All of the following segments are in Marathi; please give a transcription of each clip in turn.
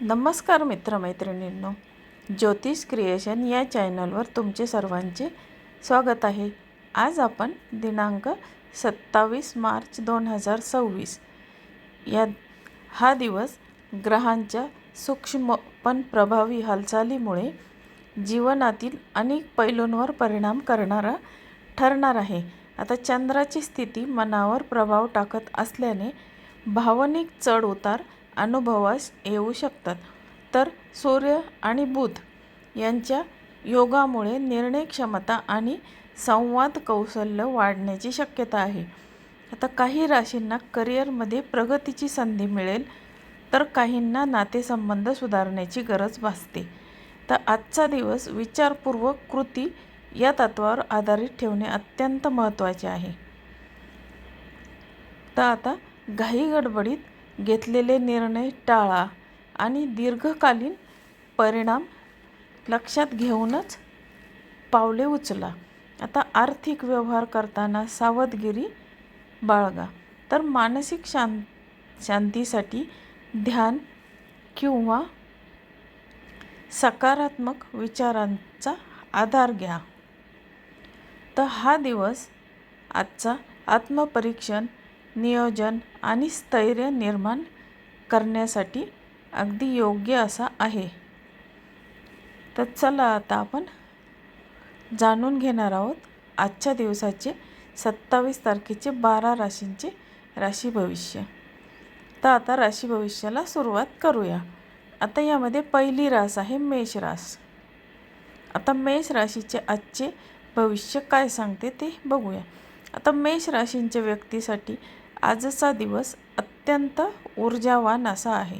नमस्कार मित्रमैत्रिणींनो, ज्योतिष क्रिएशन या चॅनलवर तुमचे सर्वांचे स्वागत आहे। आज आपण दिनांक 27 मार्च 2026 हा दिवस ग्रहांच्या सूक्ष्म पण प्रभावी हालचालीमुळे जीवनातील अनेक पैलूंवर परिणाम करणारा ठरणार आहे। आता चंद्राची स्थिती मनावर प्रभाव टाकत असल्याने भावनिक चढ उतार अनुभवास येऊ शकतात, तर सूर्य आणि बुध यांच्या योगामुळे निर्णय क्षमता आणि संवाद कौशल्य वाढण्याची शक्यता आहे। आता काही राशींना करिअरमध्ये प्रगतीची संधी मिळेल, तर काहींना नातेसंबंध सुधारण्याची गरज भासते। तर आजचा दिवस विचारपूर्वक कृती या तत्वावर आधारित ठेवणे अत्यंत महत्त्वाचे आहे। तर आता घाई गडबडीत घेतलेले निर्णय टाळा आणि दीर्घकालीन परिणाम लक्षात घेऊनच पावले उचला। आता आर्थिक व्यवहार करताना सावधगिरी बाळगा। तर मानसिक शांतीसाठी ध्यान किंवा सकारात्मक विचारांचा आधार घ्या। तर हा दिवस आजचा आत्मपरीक्षण, नियोजन आणि स्थैर्य निर्माण करण्यासाठी अगदी योग्य असा आहे। तर चला आता आपण जाणून घेणार आहोत आजच्या दिवसाचे 27 तारखेचे 12 राशींचे राशी भविष्य। तर आता राशी भविष्याला सुरुवात करूया। आता यामध्ये पहिली रास आहे मेष रास। आता मेष राशीचे आजचे भविष्य काय सांगते ते बघूया। आता मेष राशींच्या व्यक्तीसाठी आजचा दिवस अत्यंत ऊर्जावान असा आहे।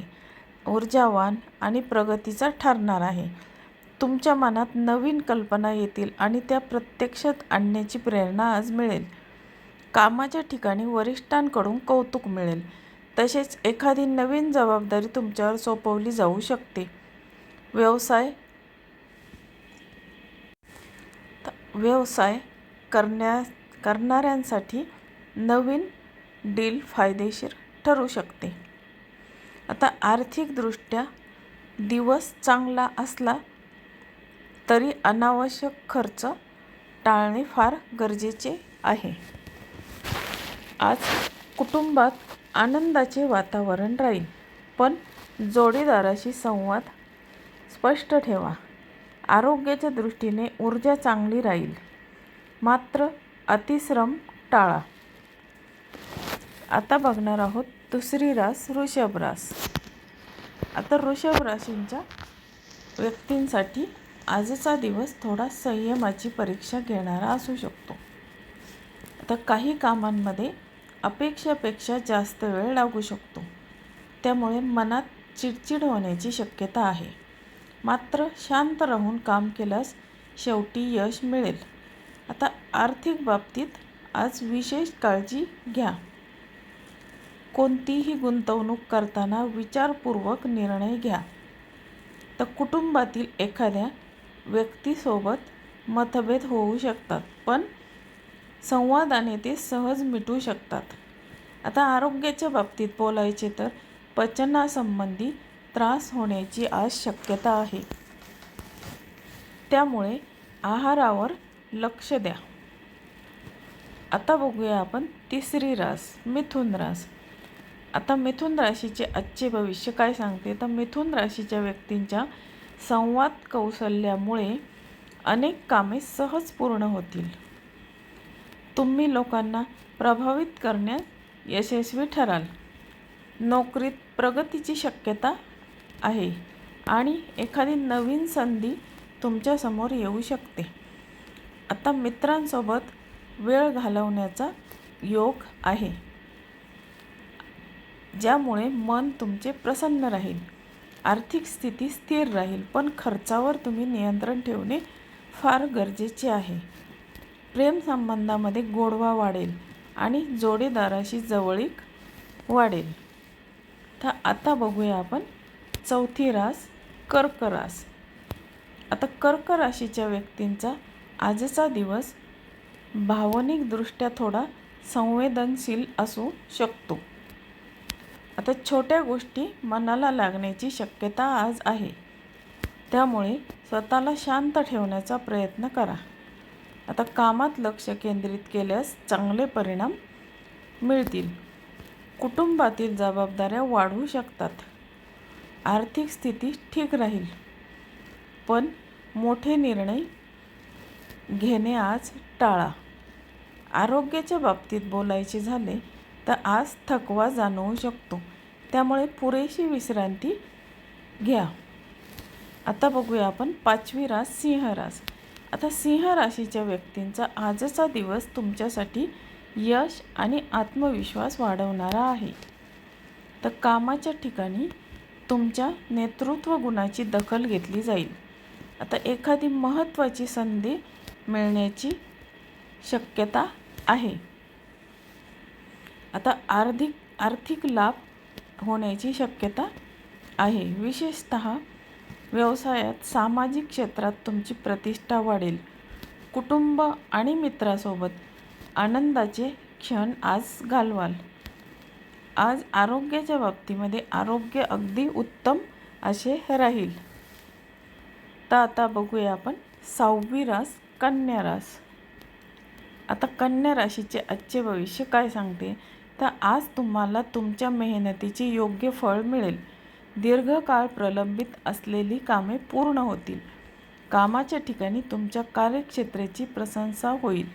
ऊर्जावान आणि प्रगतीचा ठरणार आहे। तुमच्या मनात नवीन कल्पना येतील आणि त्या प्रत्यक्षात आणण्याची प्रेरणा आज मिळेल। कामाच्या ठिकाणी वरिष्ठांकडून कौतुक मिळेल, तसेच एखादी नवीन जबाबदारी तुमच्यावर सोपवली जाऊ शकते। व्यवसाय करणाऱ्यांसाठी नवीन डील फायदेशीर ठरू शकते। आता आर्थिकदृष्ट्या दिवस चांगला असला तरी अनावश्यक खर्च टाळणे फार गरजेचे आहे। आज कुटुंबात आनंदाचे वातावरण राहील, पण जोडीदाराशी संवाद स्पष्ट ठेवा। आरोग्याच्या दृष्टीने ऊर्जा चांगली राहील, मात्र अतिश्रम टाळा। आता बघणार आहोत दुसरी रास वृषभ रास। आता वृषभ राशींच्या व्यक्तींसाठी आजचा दिवस थोडा संयमाची परीक्षा घेणारा असू शकतो। आता काही कामांमध्ये अपेक्षेपेक्षा जास्त वेळ लागू शकतो, त्यामुळे मनात चिडचिड होण्याची शक्यता आहे। मात्र शांत राहून काम केल्यास शेवटी यश मिळेल। आता आर्थिक बाबतीत आज विशेष काळजी घ्या। कोणतीही गुंतवणूक करताना विचारपूर्वक निर्णय घ्या। तर कुटुंबातील एखाद्या व्यक्तीसोबत मतभेद होऊ शकतात, पण संवादाने ते सहज मिटू शकतात। आता आरोग्याच्या बाबतीत बोलायचे तर पचनासंबंधी त्रास होण्याची आज शक्यता आहे, त्यामुळे आहारावर लक्ष द्या। आता बघूया आपण तिसरी रास मिथुन रास। आता मिथुन राशीचे आजचे भविष्य काय सांगते, तर मिथुन राशीच्या व्यक्तींच्या संवाद कौशल्यामुळे अनेक कामे सहज पूर्ण होतील। तुम्ही लोकांना प्रभावित करण्यात यशस्वी ठराल। नोकरीत प्रगतीची शक्यता आहे आणि एखादी नवीन संधी तुमच्यासमोर येऊ शकते। आता मित्रांसोबत वेळ घालवण्याचा योग आहे, ज्यामुळे मन तुमचे प्रसन्न राहील। आर्थिक स्थिती स्थिर राहील, पण खर्चावर तुम्ही नियंत्रण ठेवणे फार गरजेचे आहे। प्रेम संबंधामध्ये गोडवा वाढेल आणि जोडीदाराशी जवळीक वाढेल। तर आता बघूया आपण चौथी रास कर्क रास। आता कर्क राशीच्या व्यक्तींचा आजचा दिवस भावनिकदृष्ट्या थोडा संवेदनशील असू शकतो। आता छोट्या गोष्टी मनाला लागण्याची शक्यता आज आहे, त्यामुळे स्वतःला शांत ठेवण्याचा प्रयत्न करा. आता कामात लक्ष केंद्रित केल्यास चांगले परिणाम मिळतील. कुटुंबातील जबाबदाऱ्या वाढू शकतात. आर्थिक स्थिती ठीक राहील, पण मोठे निर्णय घेणे आज टाळा. आरोग्याच्या बाबतीत बोलायचे झाले तर आज थकवा जाणवू शकतो, त्यामुळे पुरेशी विश्रांती घ्या. आता बघूया आपण 5वी रास सिंह रास. आता सिंह राशीच्या व्यक्तींचा आजचा दिवस तुमच्यासाठी यश आणि आत्मविश्वास वाढवणारा आहे. तर कामाच्या ठिकाणी तुमच्या नेतृत्व गुणाची दखल घेतली जाईल. आता एखादी महत्त्वाची संधी मिळण्याची शक्यता आहे. आता आर्थिक लाभ होण्याची शक्यता आहे. विशेषतः व्यवसायात, सामाजिक क्षेत्रात तुमची प्रतिष्ठा वाढेल. कुटुंब आणि मित्रासोबत आनंदाचे क्षण आज घालवाल. आज आरोग्याच्या बाबतीमध्ये आरोग्य अगदी उत्तम असे राहील. तर आता बघूया आपण 6वी रास कन्या रास. आता कन्या राशीचे आजचे भविष्य काय सांगते, तर आज तुम्हाला तुमच्या मेहनतीचे योग्य फळ मिळेल. दीर्घकाळ प्रलंबित असलेली कामे पूर्ण होतील. कामाच्या ठिकाणी तुमच्या कार्यक्षेत्राची प्रशंसा होईल.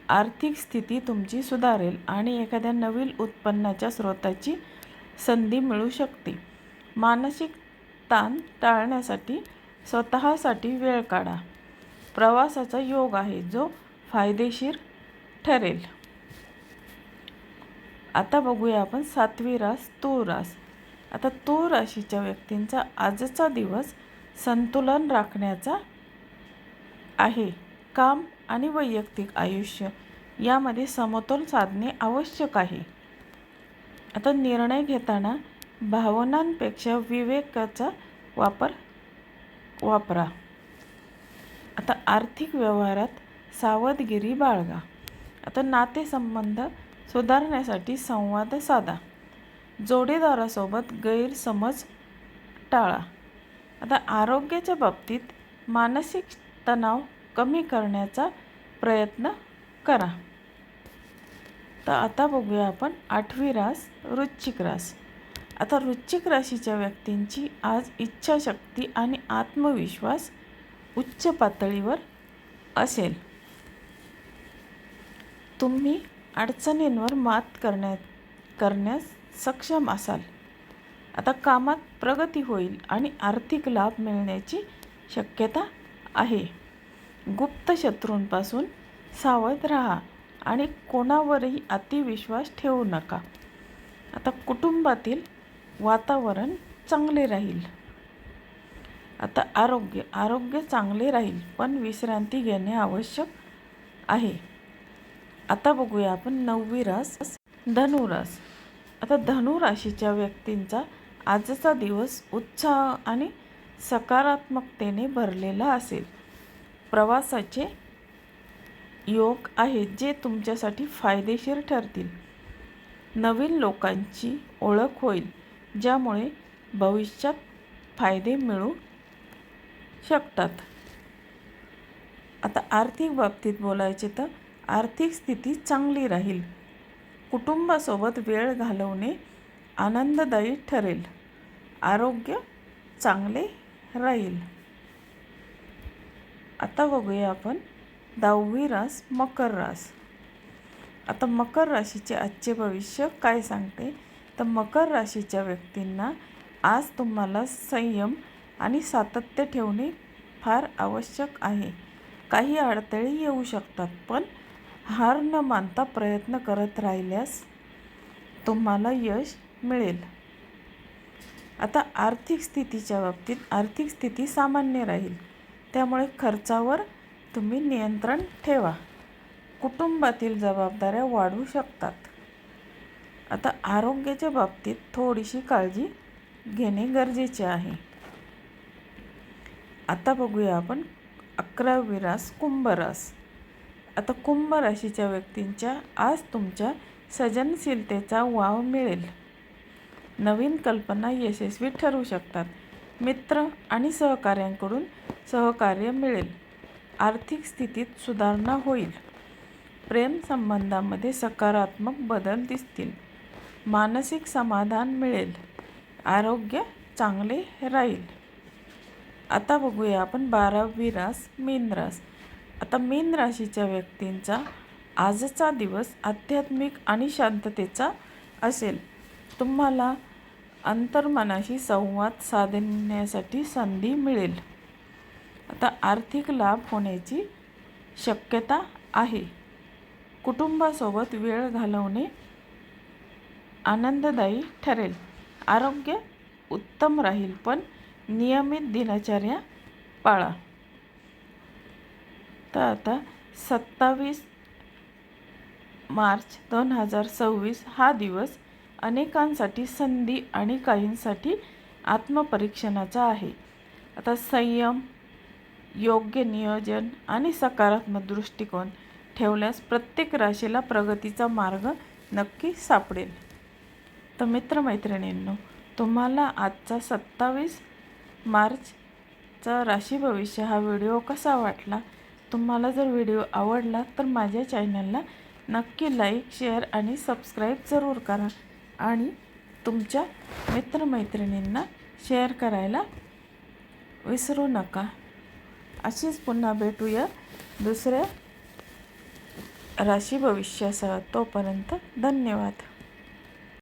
आर्थिक स्थिती तुमची सुधारेल आणि एखाद्या नवीन उत्पन्नाच्या स्रोताची संधी मिळू शकते. मानसिक ताण टाळण्यासाठी स्वतःसाठी वेळ काढा. प्रवासाचा योग आहे, जो फायदेशीर ठरेल. आता बघूया आपण 7वी रास तूळ रास. आता तूळ राशीच्या व्यक्तींचा आजचा दिवस संतुलन राखण्याचा आहे. काम आणि वैयक्तिक आयुष्य यामध्ये समतोल साधणे आवश्यक आहे. आता निर्णय घेताना भावनांपेक्षा विवेकाचा वापरा. आता आर्थिक व्यवहारात सावधगिरी बाळगा. आता नातेसंबंध सुधारण्यासाठी संवाद साधा. जोडीदारासोबत गैरसमज टाळा. आता आरोग्याच्या बाबतीत मानसिक तणाव कमी करण्याचा प्रयत्न करा. तर आता बघूया आपण 8वी रास वृश्चिक रास. आता वृश्चिक राशीच्या व्यक्तींची आज इच्छाशक्ती आणि आत्मविश्वास उच्च पातळीवर असेल. तुम्ही अडचणींवर मात करण्यास सक्षम असाल. आता कामात प्रगती होईल आणि आर्थिक लाभ मिळण्याची शक्यता आहे. गुप्त शत्रूंपासून सावध राहा आणि कोणावरही अतिविश्वास ठेवू नका. आता कुटुंबातील वातावरण चांगले राहील. आता आरोग्य चांगले राहील, पण विश्रांती घेणे आवश्यक आहे. आता बघूया आपण 9वी रास धनुरास. आता धनुराशीच्या व्यक्तींचा आजचा दिवस उत्साह आणि सकारात्मकतेने भरलेला असेल. प्रवासाचे योग आहेत, जे तुमच्यासाठी फायदेशीर ठरतील. नवीन लोकांची ओळख होईल, ज्यामुळे भविष्यात फायदे मिळू शकतात. आता आर्थिक बाबतीत बोलायचे तर आर्थिक स्थिती चांगली राहील. कुटुंबासोबत वेळ घालवणे आनंददायी ठरेल. आरोग्य चांगले राहील. आता बघूया आपण 10वी रास मकर रास. आता मकर राशीचे आजचे भविष्य काय सांगते, तर मकर राशीच्या व्यक्तींना आज तुम्हाला संयम आणि सातत्य ठेवणे फार आवश्यक आहे. काही अडथळे येऊ शकतात, पण हार न मानता प्रयत्न करत राहिल्यास तुम्हाला यश मिळेल. आता आर्थिक स्थितीच्या बाबतीत आर्थिक स्थिती सामान्य राहील, त्यामुळे खर्चावर तुम्ही नियंत्रण ठेवा. कुटुंबातील जबाबदाऱ्या वाढू शकतात. आता आरोग्याच्या बाबतीत थोडीशी काळजी घेणे गरजेचे आहे. आता बघूया आपण 11वी रास कुंभ रास. आता कुंभ राशीच्या व्यक्तींच्या आज तुमच्या सर्जनशीलतेचा वाव मिळेल. नवीन कल्पना यशस्वी ठरू शकतात. मित्र आणि सहकाऱ्यांकडून सहकार्य मिळेल. आर्थिक स्थितीत सुधारणा होईल. प्रेम संबंधामध्ये सकारात्मक बदल दिसतील. मानसिक समाधान मिळेल. आरोग्य चांगले राहील. आता बघूया आपण 12वी रास मीन रास. आता मीन राशीच्या व्यक्तींचा आजचा दिवस आध्यात्मिक आणि शांततेचा असेल. तुम्हाला अंतर्मनाशी संवाद साधण्यासाठी संधी मिळेल. आता आर्थिक लाभ होण्याची शक्यता आहे. कुटुंबासोबत वेळ घालवणे आनंददायी ठरेल. आरोग्य उत्तम राहील, पण नियमित दिनचर्या पाळा. तर आता 27 मार्च 2026 हा दिवस अनेकांसाठी संधी आणि काहींसाठी आत्मपरीक्षणाचा आहे. आता संयम, योग्य नियोजन आणि सकारात्मक दृष्टिकोन ठेवल्यास प्रत्येक राशीला प्रगतीचा मार्ग नक्की सापडेल. तर मित्रमैत्रिणींनो, तुम्हाला आजचा 27 मार्चचा राशी भविष्य हा व्हिडिओ कसा वाटला? तुम्हाला जर व्हिडिओ आवडला तर माझ्या चॅनलला नक्की लाईक, शेअर आणि सबस्क्राईब जरूर करा आणि तुमच्या मित्रमैत्रिणींना शेअर करायला विसरू नका. अशीच पुन्हा भेटूया दुसऱ्या राशी भविष्यासह. तोपर्यंत धन्यवाद.